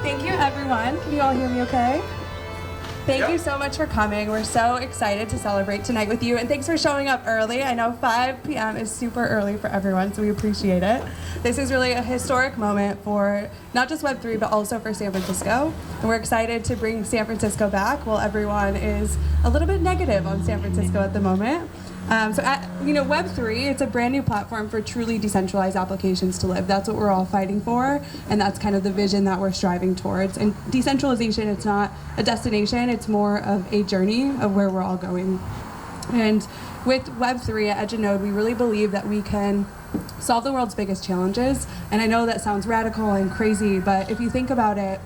Thank you, everyone. Can you all hear me okay? Thank you so much for coming. We're so excited to celebrate tonight with you, and thanks for showing up early. I know 5 p.m. is super early for everyone, so we appreciate it. This is really a historic moment for not just Web3, but also for San Francisco, and we're excited to bring San Francisco back while everyone is a little bit negative on San Francisco at the moment. Web3, it's a brand new platform for truly decentralized applications to live. That's what we're all fighting for, and that's kind of the vision that we're striving towards. And decentralization, it's not a destination, it's more of a journey of where we're all going. And with Web3 at Edge and Node, we really believe that we can solve the world's biggest challenges. And I know that sounds radical and crazy, but if you think about it,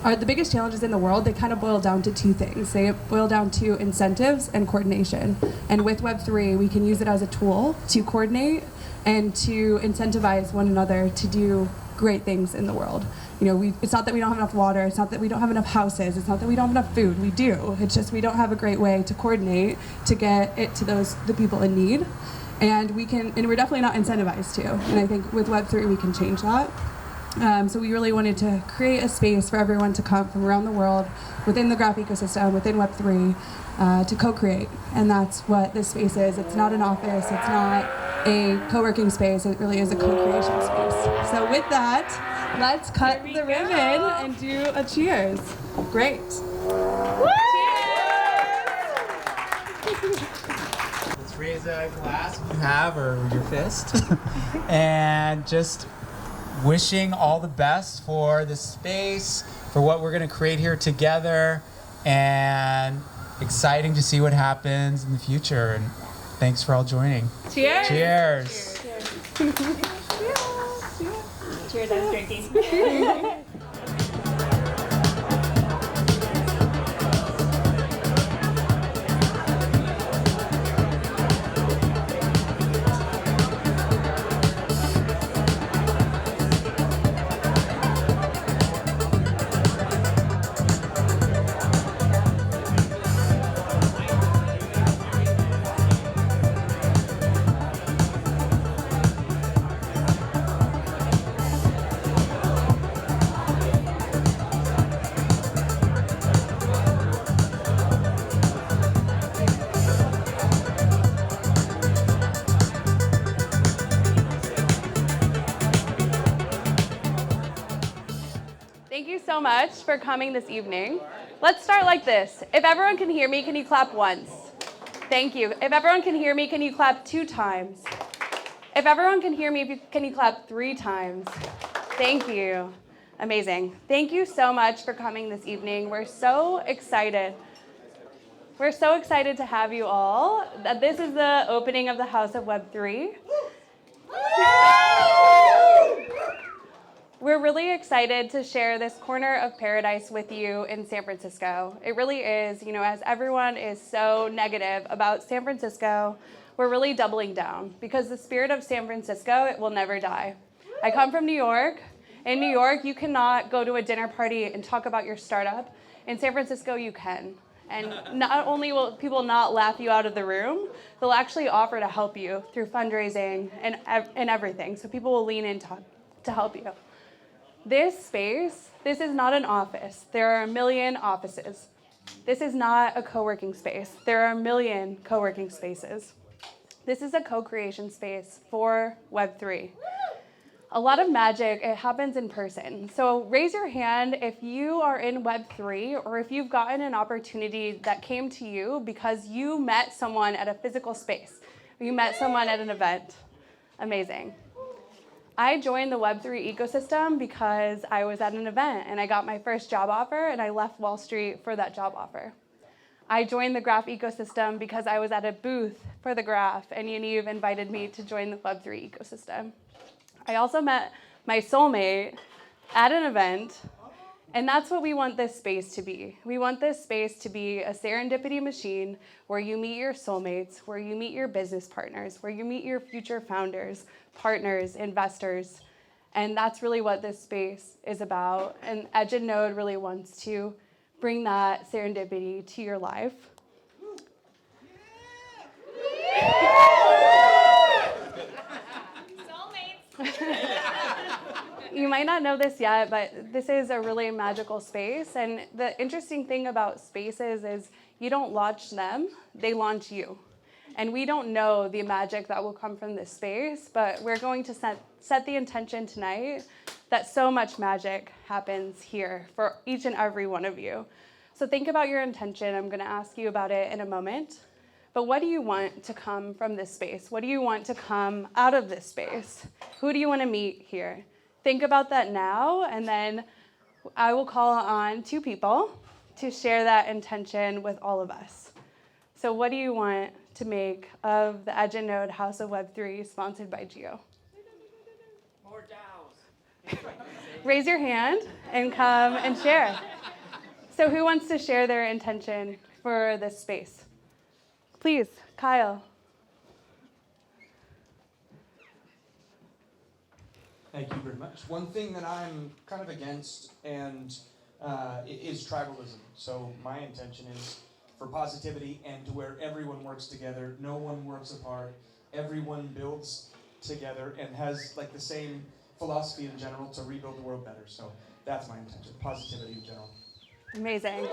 the biggest challenges in the world, they kind of boil down to 2 things. They boil down to incentives and coordination. And with Web3, we can use it as a tool to coordinate and to incentivize one another to do great things in the world. It's not that we don't have enough water, it's not that we don't have enough houses, it's not that we don't have enough food, we do. It's just we don't have a great way to coordinate to get it to the people in need. And we're definitely not incentivized to. And I think with Web3, we can change that. So we really wanted to create a space for everyone to come from around the world within the graph ecosystem, within Web3, to co-create. And that's what this space is. It's not an office, it's not a co-working space, it really is a co-creation space. So with that, let's cut the ribbon and do a cheers. Great. Let's raise a glass if you have, or your fist. And just wishing all the best for the space, for what we're going to create here together, and exciting to see what happens in the future. And thanks for all joining. Cheers! Cheers! Cheers! Cheers, I was drinking. Thank you so much for coming this evening. Let's start like this. If everyone can hear me, can you clap once? Thank you. If everyone can hear me, can you clap 2 times? If everyone can hear me, can you clap 3 times? Thank you. Amazing. Thank you so much for coming this evening. We're so excited. We're so excited to have you all. This is the opening of the House of Web3. We're really excited to share this corner of paradise with you in San Francisco. It really is, as everyone is so negative about San Francisco, we're really doubling down because the spirit of San Francisco, it will never die. I come from New York. In New York, you cannot go to a dinner party and talk about your startup. In San Francisco, you can. And not only will people not laugh you out of the room, they'll actually offer to help you through fundraising and everything. So people will lean in to help you. This space, this is not an office. There are a million offices. This is not a co-working space. There are a million co-working spaces. This is a co-creation space for Web3. A lot of magic, it happens in person. So raise your hand if you are in Web3 or if you've gotten an opportunity that came to you because you met someone at a physical space or you met someone at an event. Amazing. I joined the Web3 ecosystem because I was at an event and I got my first job offer and I left Wall Street for that job offer. I joined the Graph ecosystem because I was at a booth for the Graph and Yaniv invited me to join the Web3 ecosystem. I also met my soulmate at an event, and that's what we want this space to be. We want this space to be a serendipity machine where you meet your soulmates, where you meet your business partners, where you meet your future founders, partners, investors, and that's really what this space is about. And Edge and Node really wants to bring that serendipity to your life. you might not know this yet, but this is a really magical space. And the interesting thing about spaces is you don't launch them, they launch you. And we don't know the magic that will come from this space, but we're going to set the intention tonight that so much magic happens here for each and every one of you. So think about your intention. I'm going to ask you about it in a moment. But what do you want to come from this space? What do you want to come out of this space? Who do you want to meet here? Think about that now, and then I will call on 2 people to share that intention with all of us. So what do you want to make of the Edge & Node House of Web3 sponsored by Geo? More DAOs. Raise your hand and come and share. So who wants to share their intention for this space? Please, Kyle. Thank you very much. One thing that I'm kind of against is tribalism. So my intention is for positivity and to where everyone works together, no one works apart, everyone builds together and has like the same philosophy in general to rebuild the world better. So that's my intention, positivity in general. Amazing.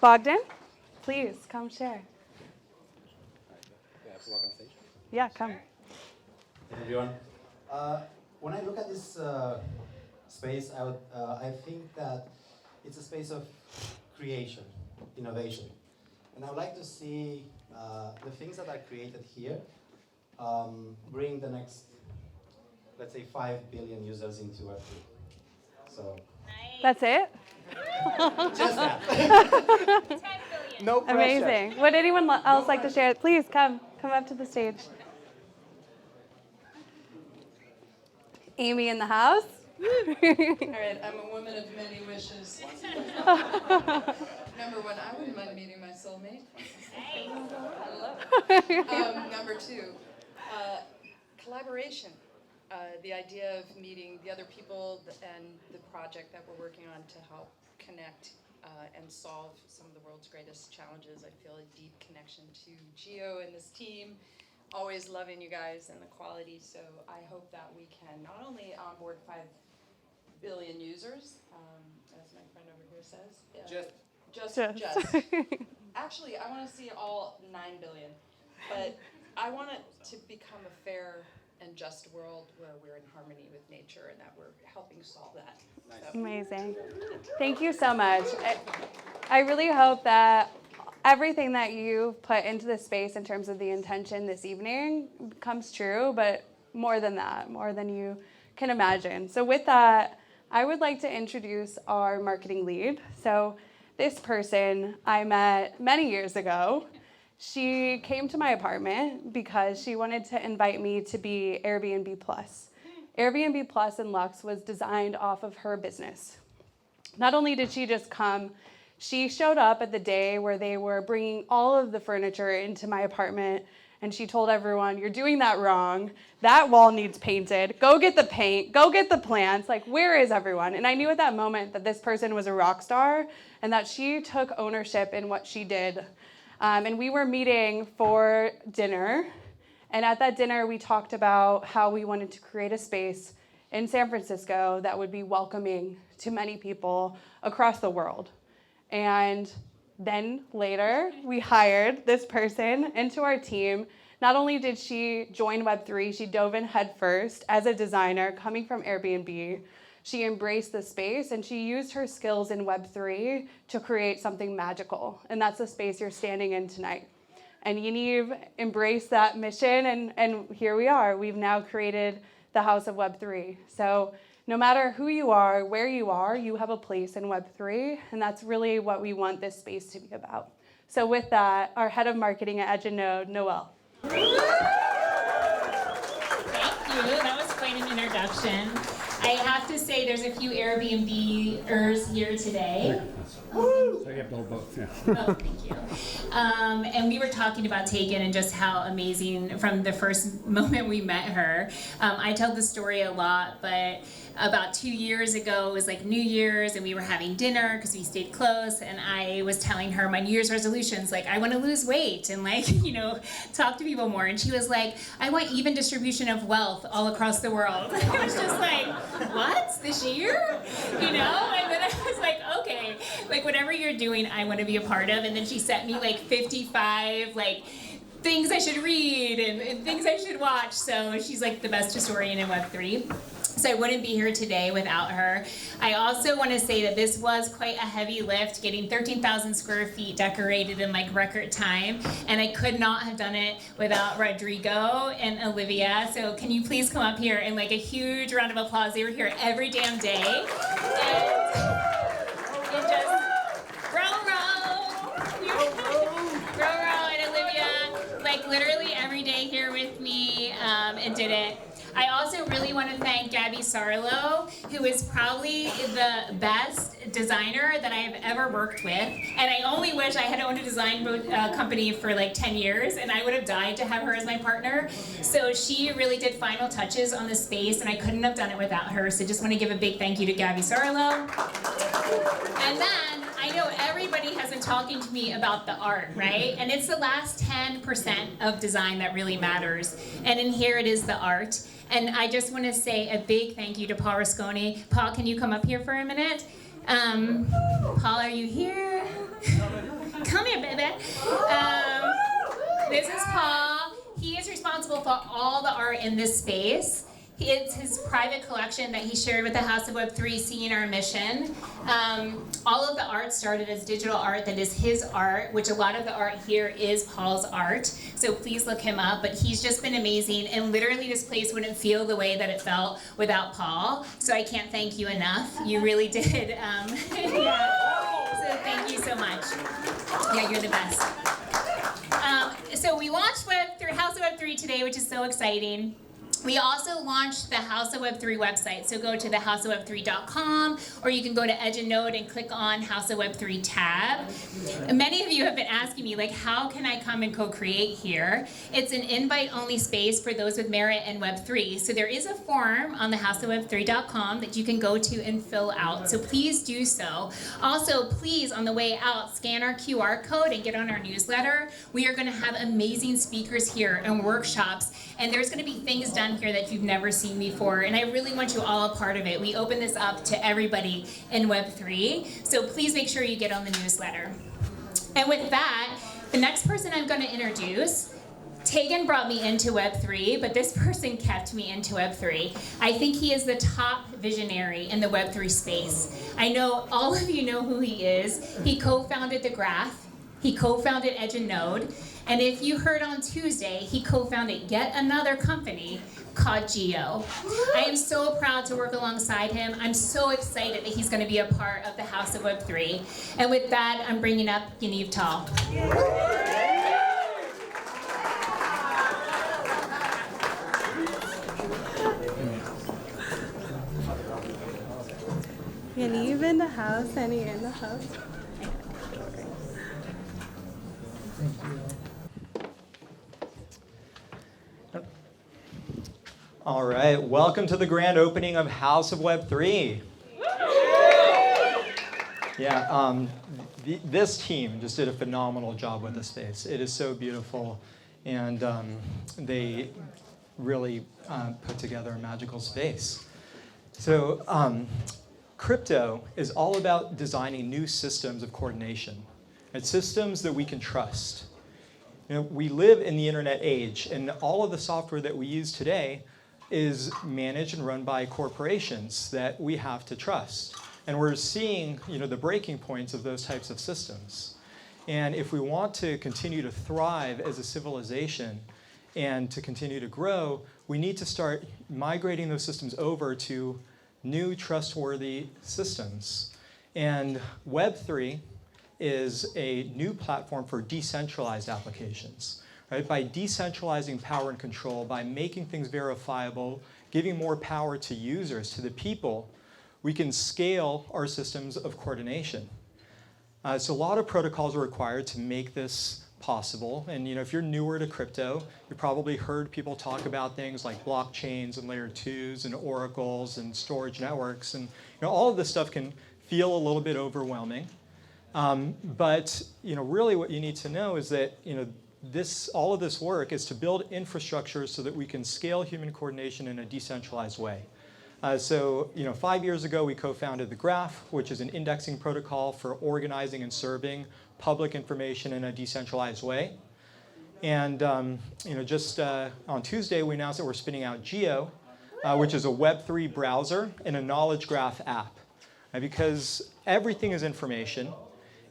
Bogdan, please come share. I have to walk on stage. Yeah, come. Hey everyone. When I look at this space, I think that it's a space of creation, innovation. And I would like to see the things that are created here bring the next, let's say, 5 billion users into Web3. So. That's it? Just that. 10 billion. No pressure. Amazing. Would anyone else like to share? Please come up to the stage. Amy in the house. All right, I'm a woman of many wishes. Number 1, I wouldn't mind meeting my soulmate. Hello. Number 2, collaboration. The idea of meeting the other people and the project that we're working on to help connect and solve some of the world's greatest challenges. I feel a deep connection to Geo and this team. Always loving you guys and the quality, so I hope that we can not only onboard 5 billion users, as my friend over here says. Just. Actually, I want to see all 9 billion, but I want it to become a fair and just world where we're in harmony with nature and that we're helping solve that. Nice. So. Amazing. Thank you so much. I really hope that everything that you put into this space in terms of the intention this evening comes true, but more than that, more than you can imagine. So with that, I would like to introduce our marketing lead. So this person I met many years ago. She came to my apartment because she wanted to invite me to be Airbnb Plus. Airbnb Plus in Lux was designed off of her business. Not only did she just come, she showed up at the day where they were bringing all of the furniture into my apartment, and she told everyone, "You're doing that wrong. That wall needs painted. Go get the paint. Go get the plants. Like, where is everyone?" And I knew at that moment that this person was a rock star and that she took ownership in what she did. And we were meeting for dinner. And at that dinner, we talked about how we wanted to create a space in San Francisco that would be welcoming to many people across the world. And then later, we hired this person into our team. Not only did she join Web3, she dove in headfirst as a designer coming from Airbnb. She embraced the space and she used her skills in Web3 to create something magical. And that's the space you're standing in tonight. And Yaniv embraced that mission, and here we are. We've now created the House of Web3. So no matter who you are, where you have a place in Web3, and that's really what we want this space to be about. So with that, our head of marketing at Edge & Node, Noelle. Thank you. That was quite an introduction. I have to say there's a few Airbnb-ers here today. So you have to hold both, yeah. Oh, thank you. And we were talking about Tegan and just how amazing from the first moment we met her. I tell the story a lot, but about 2 years ago, it was like New Year's, and we were having dinner because we stayed close, and I was telling her my New Year's resolutions, like I want to lose weight and like, talk to people more. And she was like, I want even distribution of wealth all across the world. I was just like, what? This year? And then I was like, okay, like whatever you're doing, I want to be a part of. And then she sent me like 55 like things I should read and things I should watch. So she's like the best historian in Web3. So I wouldn't be here today without her. I also want to say that this was quite a heavy lift, getting 13,000 square feet decorated in like record time. And I could not have done it without Rodrigo and Olivia. So can you please come up here and like a huge round of applause. They were here every damn day. And just Row and Olivia, like literally every day here with me and did it. I also really want to thank Gabby Sarlo, who is probably the best designer that I have ever worked with. And I only wish I had owned a design company for like 10 years, and I would have died to have her as my partner. So she really did final touches on the space, and I couldn't have done it without her. So just want to give a big thank you to Gabby Sarlo. And then I know everybody has been talking to me about the art, right? And it's the last 10% of design that really matters. And in here it is the art. And I just want to say a big thank you to Paul Rasconi. Paul, can you come up here for a minute? Paul, are you here? Come here, baby. This is Paul. He is responsible for all the art in this space. It's his private collection that he shared with the House of Web3, Seeing Our Mission. All of the art started as digital art that is his art, which a lot of the art here is Paul's art. So please look him up, but he's just been amazing, and literally this place wouldn't feel the way that it felt without Paul. So I can't thank you enough. You really did. Yeah. So thank you so much. Yeah, you're the best. So we launched House of Web3 today, which is so exciting. We also launched the House of Web3 website, so go to theHouseofWeb3.com, or you can go to Edge and Node and click on House of Web3 tab. And many of you have been asking me, like, how can I come and co-create here? It's an invite-only space for those with merit in Web3. So there is a form on theHouseofWeb3.com that you can go to and fill out, so please do so. Also, please, on the way out, scan our QR code and get on our newsletter. We are gonna have amazing speakers here and workshops, and there's gonna be things done here that you've never seen before, and I really want you all a part of it. We open this up to everybody in Web3, so please make sure you get on the newsletter. And with that, the next person I'm going to introduce, Tegan brought me into Web3, but this person kept me into Web3. I think he is the top visionary in the Web3 space. I know all of you know who he is. He co-founded The Graph. He co-founded Edge and Node. And if you heard on Tuesday, he co-founded yet another company called Geo. I am so proud to work alongside him. I'm so excited that he's going to be a part of the House of Web3. And with that, I'm bringing up Yaniv Tal. Yaniv in the house, Annie in the house. All right, welcome to the grand opening of House of Web3. Yeah, this team just did a phenomenal job with the space. It is so beautiful, and they really put together a magical space. So crypto is all about designing new systems of coordination. It's systems that we can trust. You know, we live in the internet age, and all of the software that we use today is managed and run by corporations that we have to trust. And we're seeing, the breaking points of those types of systems. And if we want to continue to thrive as a civilization and to continue to grow, we need to start migrating those systems over to new trustworthy systems. And Web3 is a new platform for decentralized applications. right? By decentralizing power and control, by making things verifiable, giving more power to users, to the people, we can scale our systems of coordination. So a lot of protocols are required to make this possible. And if you're newer to crypto, you probably heard people talk about things like blockchains and layer 2s and oracles and storage networks. And all of this stuff can feel a little bit overwhelming. But really what you need to know is that all of this work is to build infrastructure so that we can scale human coordination in a decentralized way. So 5 years ago, we co-founded the Graph, which is an indexing protocol for organizing and serving public information in a decentralized way. And just on Tuesday, we announced that we're spinning out Geo, which is a Web3 browser and a knowledge graph app. Because everything is information,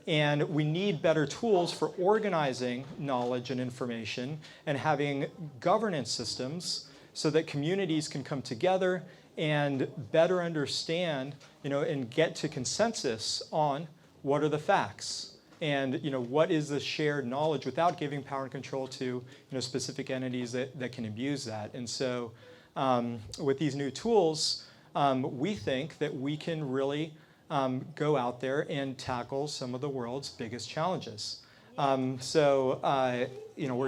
and we need better tools for organizing knowledge and information and having governance systems so that communities can come together and better understand, and get to consensus on what are the facts and, what is the shared knowledge without giving power and control to, specific entities that can abuse that. And so with these new tools, we think that we can really go out there and tackle some of the world's biggest challenges. We're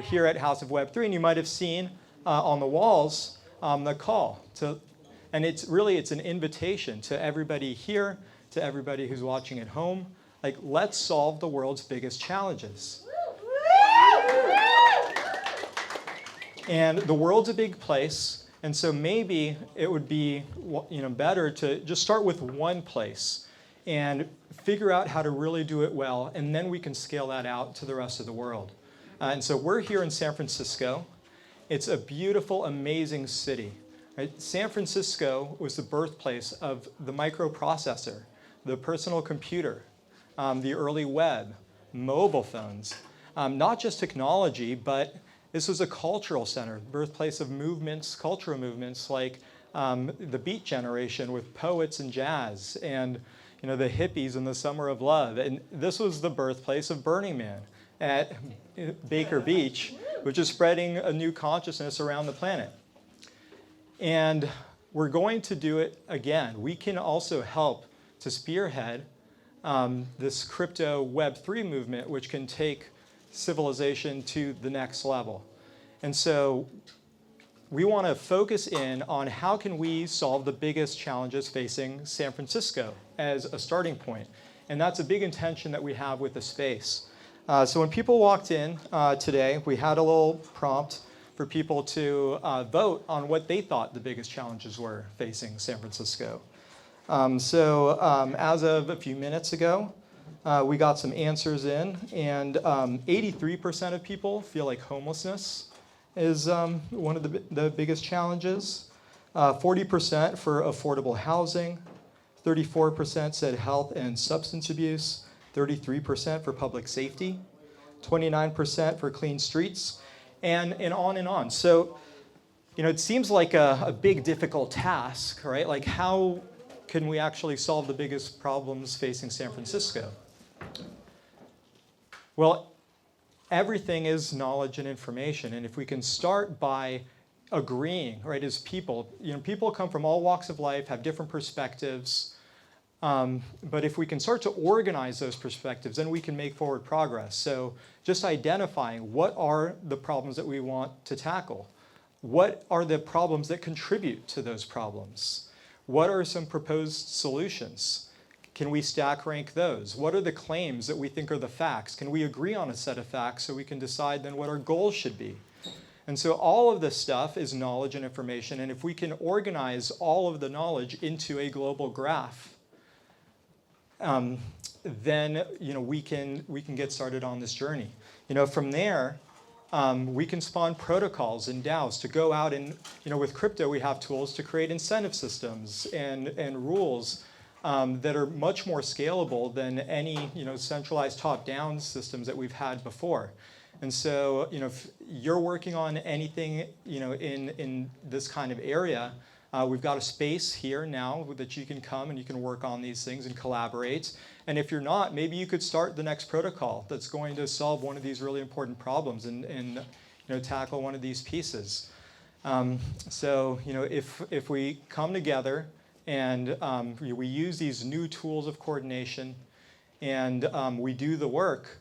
here at House of Web3, and you might have seen on the walls the call to. And it's an invitation to everybody here, to everybody who's watching at home. Like, let's solve the world's biggest challenges. And the world's a big place, and so maybe it would be better to just start with one place and figure out how to really do it well, and then we can scale that out to the rest of the world. And so we're here in San Francisco. It's a beautiful, amazing city. Right? San Francisco was the birthplace of the microprocessor, the personal computer, the early web, mobile phones. Not just technology, but this was a cultural center, birthplace of movements, cultural movements like the Beat Generation with poets and jazz, and the hippies in the Summer of Love. And this was the birthplace of Burning Man at Baker Beach, which is spreading a new consciousness around the planet. And we're going to do it again. We can also help to spearhead this crypto Web3 movement, which can take civilization to the next level. And so we want to focus in on how can we solve the biggest challenges facing San Francisco as a starting point. And that's a big intention that we have with the space. So when people walked in today, we had a little prompt for people to vote on what they thought the biggest challenges were facing San Francisco. As of a few minutes ago, we got some answers in, and 83% of people feel like homelessness is one of the biggest challenges. 40% for affordable housing, 34% said health and substance abuse, 33% for public safety, 29% for clean streets, and on and on. So, it seems like a big, difficult task, right? Like, how can we actually solve the biggest problems facing San Francisco? Well, everything is knowledge and information, and if we can start by agreeing, right, as people, people come from all walks of life, have different perspectives, but if we can start to organize those perspectives, then we can make forward progress. So just identifying what are the problems that we want to tackle. What are the problems that contribute to those problems? What are some proposed solutions? Can we stack rank those? What are the claims that we think are the facts? Can we agree on a set of facts so we can decide then what our goals should be? And so all of this stuff is knowledge and information, and if we can organize all of the knowledge into a global graph, then we can get started on this journey. From there, we can spawn protocols and DAOs to go out and, with crypto, we have tools to create incentive systems and rules that are much more scalable than any, centralized top-down systems that we've had before. And so, if you're working on anything, in this kind of area, we've got a space here now that you can come and you can work on these things and collaborate. And if you're not, maybe you could start the next protocol that's going to solve one of these really important problems and tackle one of these pieces. So if we come together and we use these new tools of coordination and we do the work,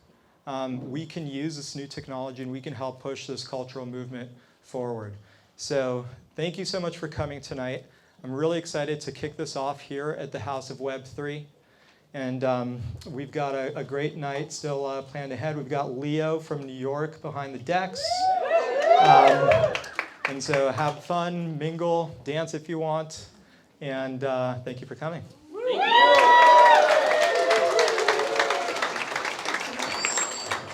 we can use this new technology and we can help push this cultural movement forward. So thank you so much for coming tonight. I'm really excited to kick this off here at the House of Web3. And we've got a great night still planned ahead. We've got Leo from New York behind the decks. And so have fun, mingle, dance if you want. And thank you for coming.